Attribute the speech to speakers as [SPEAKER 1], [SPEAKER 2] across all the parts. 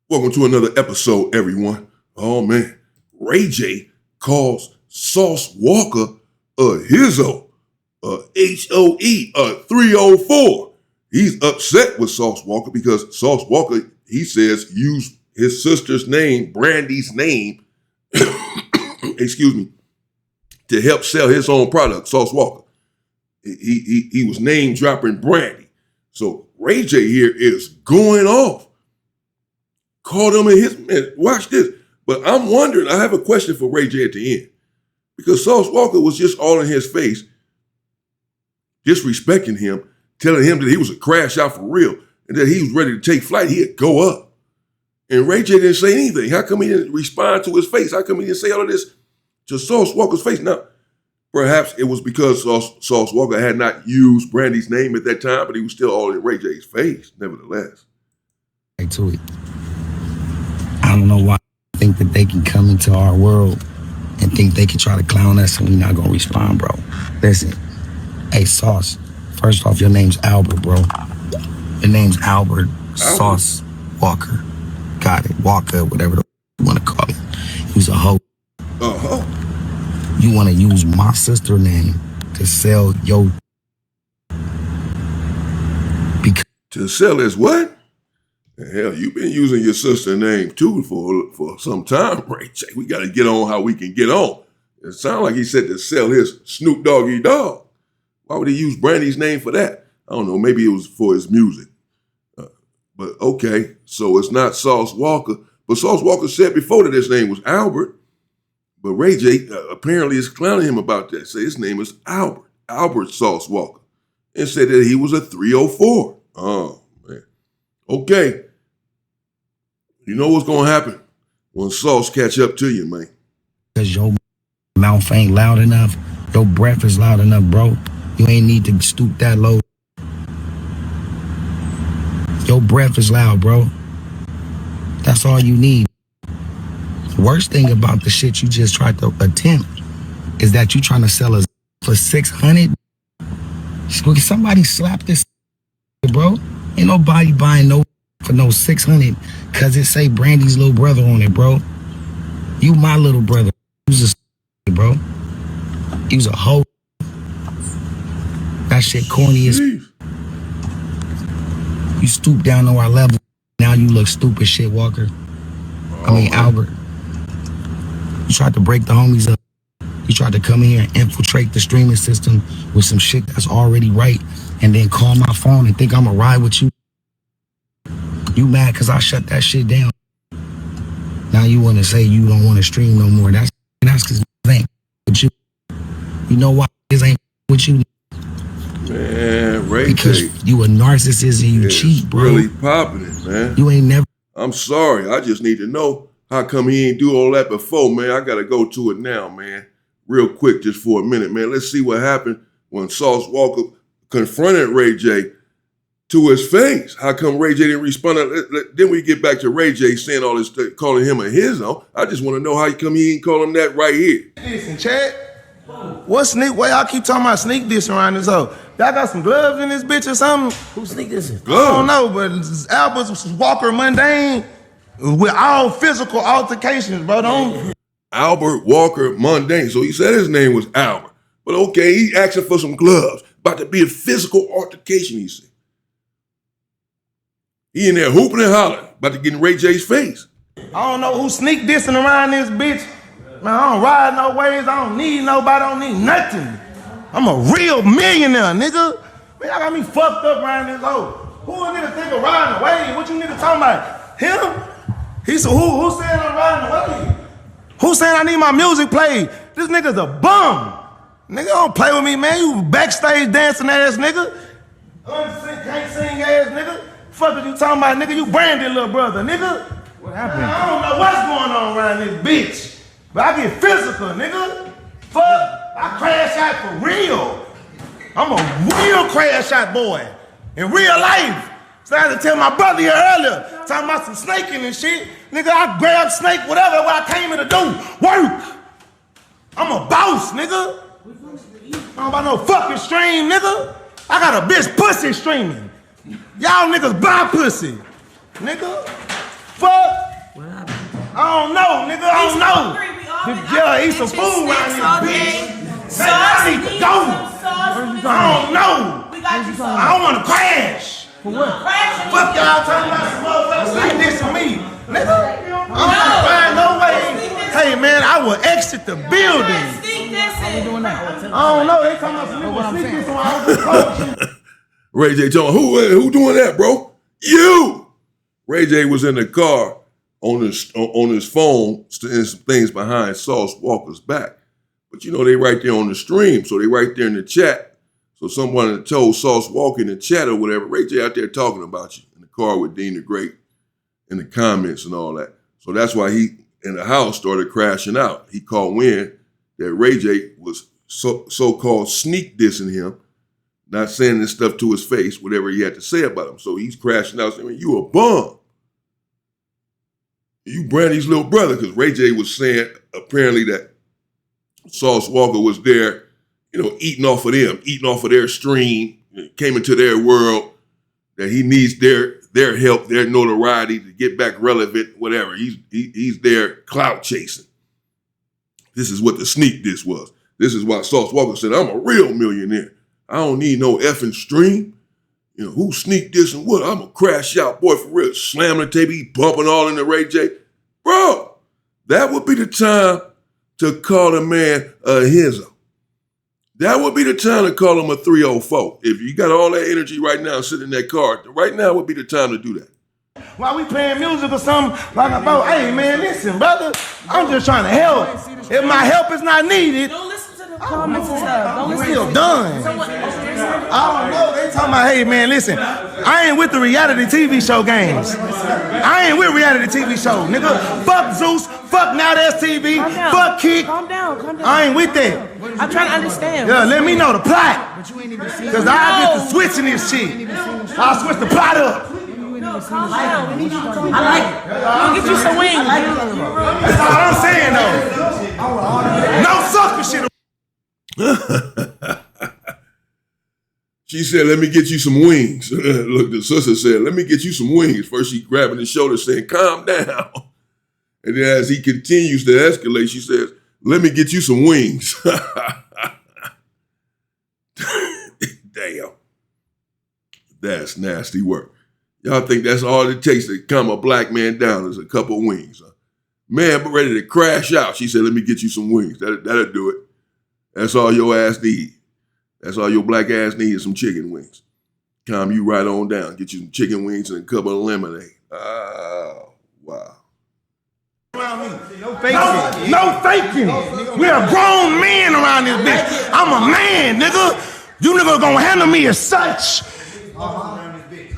[SPEAKER 1] Welcome to another episode, everyone. Oh man, Ray J calls Sauce Walka a hizzo, a H-O-E, a 304. He's upset with Sauce Walka because Sauce Walka, he says, used his sister's name, Brandy's name, excuse me, to help sell his own product, Sauce Walka. He was name dropping Brandy. So Ray J here is going off. Called him in his, man, watch this. But I'm wondering, I have a question for Ray J at the end. Because Sauce Walka was just all in his face, disrespecting him, telling him that he was a crash out for real, and that he was ready to take flight, he'd go up. And Ray J didn't say anything. How come he didn't respond to his face? How come he didn't say all of this to Sauce Walka's face? Now, perhaps it was because Sauce Walka had not used Brandy's name at that time, but he was still all in Ray J's face, nevertheless.
[SPEAKER 2] To it. I don't know why I think that they can come into our world and think they can try to clown us and we're not gonna respond, bro. Listen, hey, Sauce, first off, your name's Albert, bro. Your name's Albert Sauce Walker. Got it, Walker, whatever you wanna call it. You's a hoe.
[SPEAKER 1] Uh-huh.
[SPEAKER 2] You wanna use my sister's name to sell your...
[SPEAKER 1] To sell his what? Hell, you've been using your sister's name too for some time, Ray J. We got to get on how we can get on. It sounds like he said to sell his Snoop Doggy Dogg. Why would he use Brandy's name for that? I don't know. Maybe it was for his music. But okay, so it's not Sauce Walka. But Sauce Walka said before that his name was Albert. But Ray J apparently is clowning him about that. Say his name is Albert Sauce Walka. And said that he was a 304. Oh, man. Okay. You know what's going to happen when Sauce catch up to you, man.
[SPEAKER 2] Because your mouth ain't loud enough. Your breath is loud enough, bro. You ain't need to stoop that low. Your breath is loud, bro. That's all you need. The worst thing about the shit you just tried to attempt is that you trying to sell us for $600. Can somebody slap this, bro? Ain't nobody buying no for no $600 because it say Brandy's little brother on it, bro. You my little brother. You's a bro. You's a hoe. That shit corny as... You stoop down to our level. Now you look stupid shit, Walker. Albert. You tried to break the homies up. You tried to come in here and infiltrate the streaming system with some shit that's already right and then call my phone and think I'm gonna ride with you. You mad because I shut that shit down. Now you want to say you don't want to stream no more. That's because it ain't with you. You know why it ain't with you?
[SPEAKER 1] Man, Ray J.
[SPEAKER 2] Because you a narcissist and you cheat, bro.
[SPEAKER 1] Really popping it, man.
[SPEAKER 2] You ain't never...
[SPEAKER 1] I'm sorry. I just need to know how come he ain't do all that before, man. I got to go to it now, man. Real quick, just for a minute, man. Let's see what happened when Sauce Walka confronted Ray J to his face. How come Ray J didn't respond? Then we get back to Ray J saying all this, calling him a hizzo. I just want to know how come he ain't call him that right here.
[SPEAKER 3] Listen, Chad. What sneak? Why y'all keep talking about sneak dissing around this hoe? Y'all got some gloves in this bitch or something?
[SPEAKER 2] Who sneak dissing?
[SPEAKER 3] I don't know, but Albert Walker Mundane with all physical altercations, bro. Don't.
[SPEAKER 1] Albert Walker Mundane. So he said his name was Albert. But okay, he asking for some gloves. About to be a physical altercation, he said. He in there hooping and hollering, about to get in Ray J's face.
[SPEAKER 3] I don't know who sneak dissing around this bitch. Man, I don't ride no ways. I don't need nobody. I don't need nothing. I'm a real millionaire, nigga. Man, y'all got me fucked up around this hoe. Who a nigga think of riding away? What you nigga talking about? Him? He said, who saying I'm riding away? Who saying I need my music played? This nigga's a bum. Nigga, don't play with me, man. You backstage dancing ass nigga. Can't sing ass nigga. Fuck what you talking about, nigga? You Brandon, little brother, nigga. What happened? I don't know what's going on around this bitch. But I get physical, nigga. Fuck, I crash out for real. I'm a real crash out boy. In real life. So I had to tell my brother here earlier, talking about some snaking and shit. Nigga, I grab snake, whatever, what I came here to do. Work. I'm a boss, nigga. I don't about no fucking stream, nigga. I got a bitch pussy streaming. Y'all niggas buy pussy. Nigga, fuck. I don't know, nigga. I don't know. Yeah, eat some food around here, bitch. Man, I need to go. I don't know. I don't want to crash.
[SPEAKER 4] For what?
[SPEAKER 3] Fuck y'all talking about some motherfuckers like this to me. Nigga, I'm not find no way. Hey, man, I will exit the building.
[SPEAKER 4] How we doing that?
[SPEAKER 3] I don't know. They talking about some niggas sneak this one. I hope
[SPEAKER 1] Ray J told him, who doing that, bro? You! Ray J was in the car on his phone, and some things behind Sauce Walka's back. But you know, they right there on the stream, so they right there in the chat. So someone told Sauce Walka in the chat or whatever, Ray J out there talking about you in the car with Dean the Great in the comments and all that. So that's why he, in the house, started crashing out. He caught wind that Ray J was so-called sneak dissing him, not saying this stuff to his face, whatever he had to say about him. So he's crashing out saying, you a bum. You Brandy's little brother, because Ray J was saying apparently that Sauce Walka was there, you know, eating off of them, eating off of their stream, came into their world, that he needs their help, their notoriety to get back relevant, whatever. He's there clout chasing. This is what the sneak diss was. This is why Sauce Walka said, I'm a real millionaire. I don't need no effing stream. You know, who sneak this and what? I'm going to crash out, boy, for real. Slamming the tape, he bumping all in the Ray J. Bro, that would be the time to call a man a hizzo. That would be the time to call him a 304. If you got all that energy right now sitting in that car, right now would be the time to do that.
[SPEAKER 3] while we playing music or something, like about, hey man, listen, brother, I'm just trying to help. If my help is not needed,
[SPEAKER 4] Don't listen to the comments and stuff. Don't
[SPEAKER 3] I'm
[SPEAKER 4] listen
[SPEAKER 3] still
[SPEAKER 4] to
[SPEAKER 3] done. I don't know. They talking about, hey man, listen, I ain't with the reality TV show games. I ain't with reality TV show, nigga. Fuck Zeus, fuck Now That's TV, fuck Kick.
[SPEAKER 4] Calm down.
[SPEAKER 3] I ain't with that.
[SPEAKER 4] I'm trying to understand.
[SPEAKER 3] Yeah, let me know the plot. Cause I get to switching this shit. I'll switch the plot up.
[SPEAKER 4] No, calm down. I like it. I'll get you some wings.
[SPEAKER 3] That's all I'm saying though. No sucker shit.
[SPEAKER 1] She said, let me get you some wings. Look, the sister said, let me get you some wings. First she grabbing his shoulder saying, calm down. And then as he continues to escalate, she says, let me get you some wings. Damn. That's nasty work. Y'all think that's all it takes to calm a black man down is a couple of wings. Huh? Man, but ready to crash out. She said, let me get you some wings. That'll do it. That's all your ass need. That's all your black ass need is some chicken wings. Calm you right on down. Get you some chicken wings and a cup of lemonade. Oh, wow.
[SPEAKER 3] No faking. No faking. We are grown men around this bitch. I'm a man, nigga. You niggas gonna handle me as such.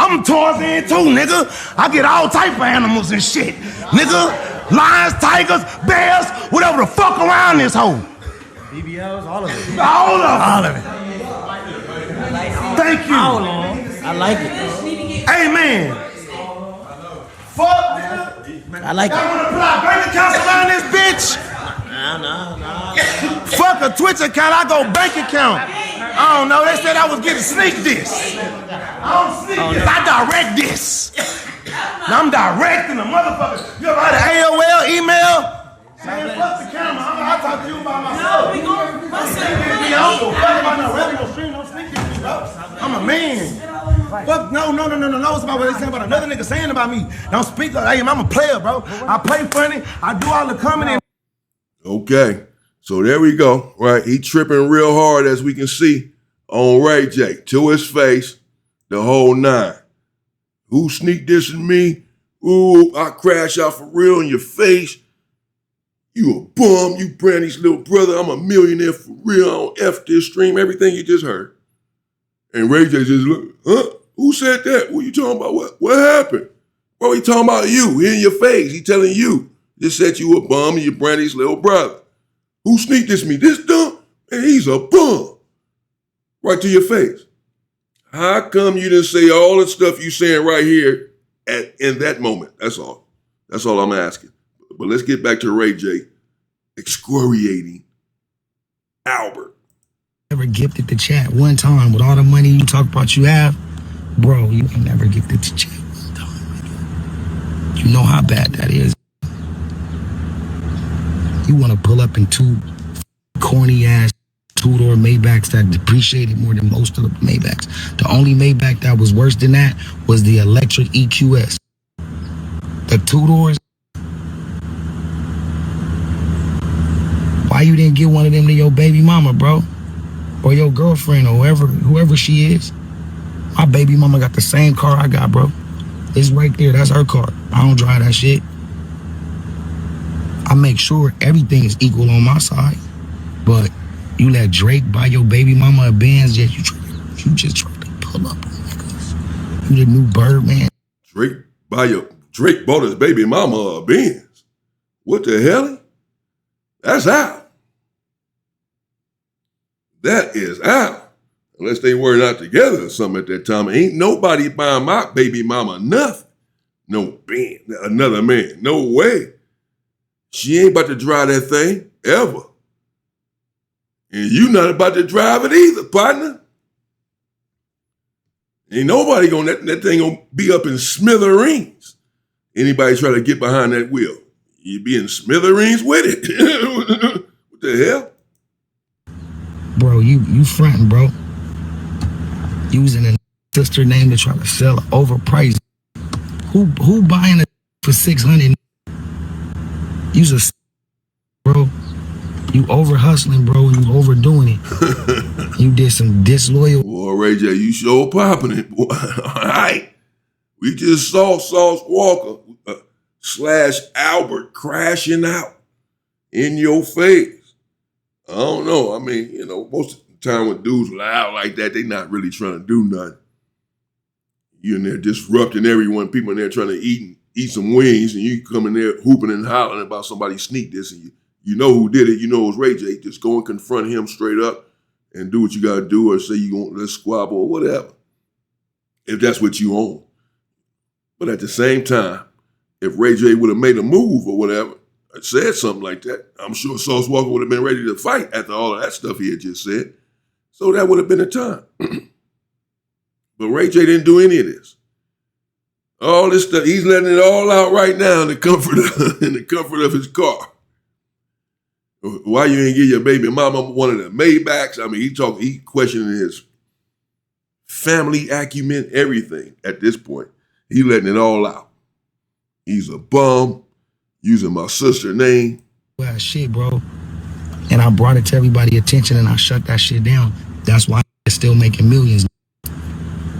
[SPEAKER 3] I'm Tarzan too, nigga. I get all type of animals and shit. Nigga, lions, tigers, bears, whatever the fuck around this hoe.
[SPEAKER 5] BBLs, all of it.
[SPEAKER 3] All of it. Thank you.
[SPEAKER 4] I like it.
[SPEAKER 3] Amen. Fuck, nigga.
[SPEAKER 4] I like
[SPEAKER 3] Y'all
[SPEAKER 4] it.
[SPEAKER 3] wanna apply bank accounts around this bitch?
[SPEAKER 4] No.
[SPEAKER 3] Fuck a Twitch account, I go bank account. I don't know, they said I was getting sneak this. I don't sneak this, I direct this. Now I'm directing the motherfucker. You ever had an AOL email? Man, fuck the camera, I'll talk to you about myself.
[SPEAKER 4] No, we gonna bust it.
[SPEAKER 3] I don't go fuck about no regular stream, don't sneak this, bro. I'm a man. Fuck, no, it's about what they saying about another nigga saying about me. Don't speak, hey, I'm a player, bro. I play funny, I do all the commenting.
[SPEAKER 1] Okay, so there we go, right? He tripping real hard, as we can see, on Ray J, to his face, the whole nine. Who sneak dissing me? Ooh, I crash out for real in your face. You a bum, you Brandy's little brother. I'm a millionaire for real. I don't F this stream, everything you just heard. And Ray J just look, huh? Who said that? What you talking about? What happened? Bro, he talking about you. He in your face. He telling you. Just said you a bum and you're Brandy's little brother. Who sneak this me? This dumb? And he's a bum. Right to your face. How come you didn't say all the stuff you saying right here in that moment? That's all. That's all I'm asking. But let's get back to Ray J excoriating Albert.
[SPEAKER 2] Never gifted the chat one time with all the money you talk about you have, bro. You ain't never gifted the chat one time. You know how bad that is. You want to pull up in two corny ass two-door Maybachs that depreciated more than most of the Maybachs. The only Maybach that was worse than that was the electric EQS. The two doors. Why you didn't get one of them to your baby mama, bro? Or your girlfriend, or whoever she is? My baby mama got the same car I got, bro. It's right there. That's her car. I don't drive that shit. I make sure everything is equal on my side. But you let Drake buy your baby mama a Benz, yet you just tried to pull up on niggas. You the new Birdman.
[SPEAKER 1] Drake bought his baby mama a Benz. What the hell? That's out. That is out. Unless they were not together or something at that time. Ain't nobody buying my baby mama nothing. No Benz, another man. No way. She ain't about to drive that thing, ever. And you not about to drive it either, partner. Ain't nobody gonna, that thing gonna be up in smithereens. Anybody try to get behind that wheel, you be in smithereens with it. What the hell?
[SPEAKER 2] Bro, you fronting, bro. Using a sister name to try to sell overpriced. Who buying it for $600? You's a bro. You over hustling, bro. You overdoing it. You did some disloyal.
[SPEAKER 1] Boy, Ray J, you sure popping it, boy. All right. We just saw Sauce Walka / Albert crashing out in your face. I don't know. I mean, you know, most of the time when dudes loud like that, they not really trying to do nothing. You in there disrupting everyone. People in there trying to eat some wings, and you come in there hooping and hollering about somebody sneak this, and you know who did it. You know it was Ray J. Just go and confront him straight up and do what you got to do, or say you going let's squabble or whatever, if that's what you own. But at the same time, if Ray J would have made a move or whatever, or said something like that, I'm sure Sauce Walka would have been ready to fight after all of that stuff he had just said. So that would have been a time. But Ray J didn't do any of this. All this stuff, he's letting it all out right now in the comfort of his car. Why you ain't give your baby mama one of the Maybachs? I mean, he questioning his family acumen, everything at this point. He letting it all out. He's a bum, using my sister's name.
[SPEAKER 2] Well, shit, bro. And I brought it to everybody's attention and I shut that shit down. That's why I'm still making millions.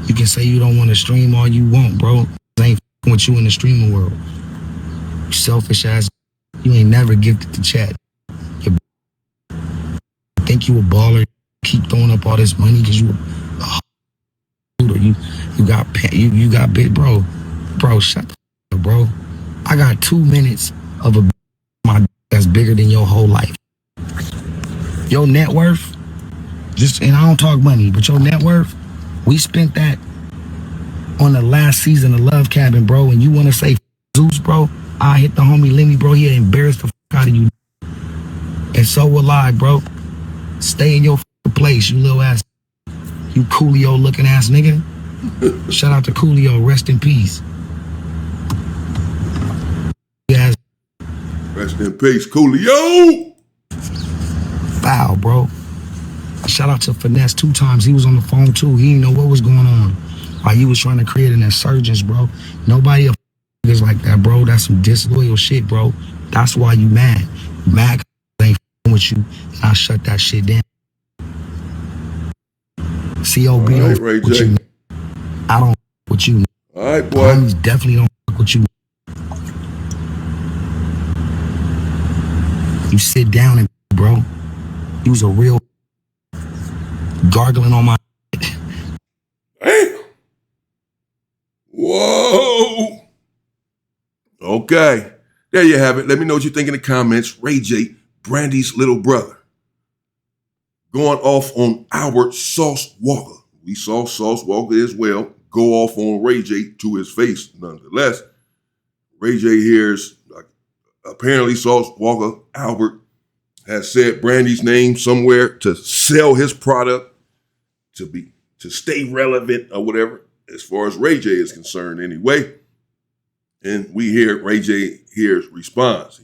[SPEAKER 2] You can say you don't want to stream all you want, bro. I ain't f***ing with you in the streaming world. You selfish ass. You ain't never gifted to chat. You think you a baller. Keep throwing up all this money because you you got big, bro. Bro, shut the f*** up, bro. I got 2 minutes of my that's bigger than your whole life. Your net worth, and I don't talk money, but your net worth, we spent that on the last season of Love Cabin, bro, and you want to say Zeus, bro, I hit the homie Lemmy, bro, he'll embarrass the out of you. And so will I, bro. Stay in your place, you little ass, you Coolio looking ass nigga. Shout out to Coolio, rest in peace. Yes.
[SPEAKER 1] Rest in peace, Coolio.
[SPEAKER 2] Foul, bro. Shout out to Finesse 2 times. He was on the phone too. He didn't know what was going on. While he was trying to create an insurgence, bro. Nobody is like that, bro. That's some disloyal shit, bro. That's why you mad. You mad 'cause I ain't with you, and I shut that shit down. COB
[SPEAKER 1] right,
[SPEAKER 2] don't
[SPEAKER 1] Ray
[SPEAKER 2] with
[SPEAKER 1] J.
[SPEAKER 2] you. I don't with you.
[SPEAKER 1] All right, boy.
[SPEAKER 2] Homies definitely don't with you. You sit down and bro. You was a real gargling on my.
[SPEAKER 1] Damn. Whoa. Okay. There you have it. Let me know what you think in the comments. Ray J, Brandy's little brother, going off on Albert Sauce Walka. We saw Sauce Walka as well go off on Ray J to his face. Nonetheless, Ray J hears apparently Sauce Walka, Albert, has said Brandy's name somewhere to sell his product, to stay relevant or whatever, as far as Ray J is concerned anyway. And we hear Ray J here's response.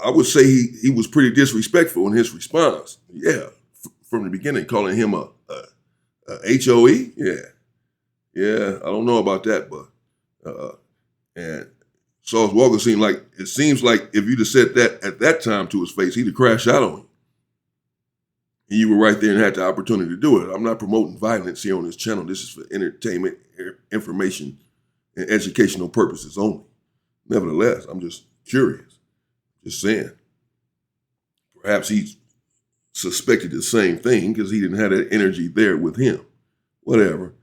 [SPEAKER 1] I would say he was pretty disrespectful in his response. Yeah, from the beginning, calling him a HOE. Yeah. I don't know about that, but and Sauce Walka seems like if you'd have said that at that time to his face, he'd have crashed out on you. And you were right there and had the opportunity to do it. I'm not promoting violence here on this channel. This is for entertainment, information, and educational purposes only. Nevertheless, I'm just curious. Just saying. Perhaps he suspected the same thing because he didn't have that energy there with him. Whatever.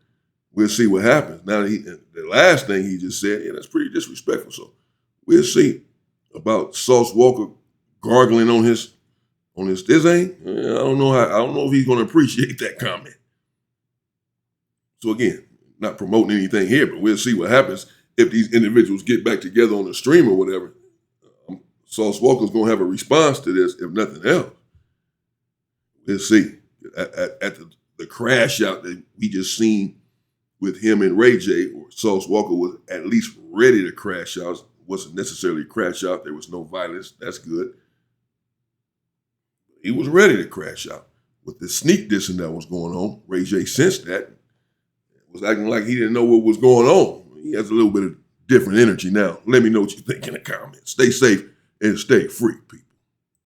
[SPEAKER 1] We'll see what happens. Now, the last thing he just said, that's pretty disrespectful. So we'll see about Sauce Walka gargling on his thing. I don't know if he's going to appreciate that comment. So again, not promoting anything here, but we'll see what happens if these individuals get back together on the stream or whatever. Sauce Walka's going to have a response to this, if nothing else. We'll see. At the crash out that we just seen with him and Ray J, or Sauce Walka was at least ready to crash out. It wasn't necessarily crash out. There was no violence. That's good. He was ready to crash out. With the sneak dissing that was going on, Ray J sensed that. Was acting like he didn't know what was going on. He has a little bit of different energy now. Let me know what you think in the comments. Stay safe and stay free, people.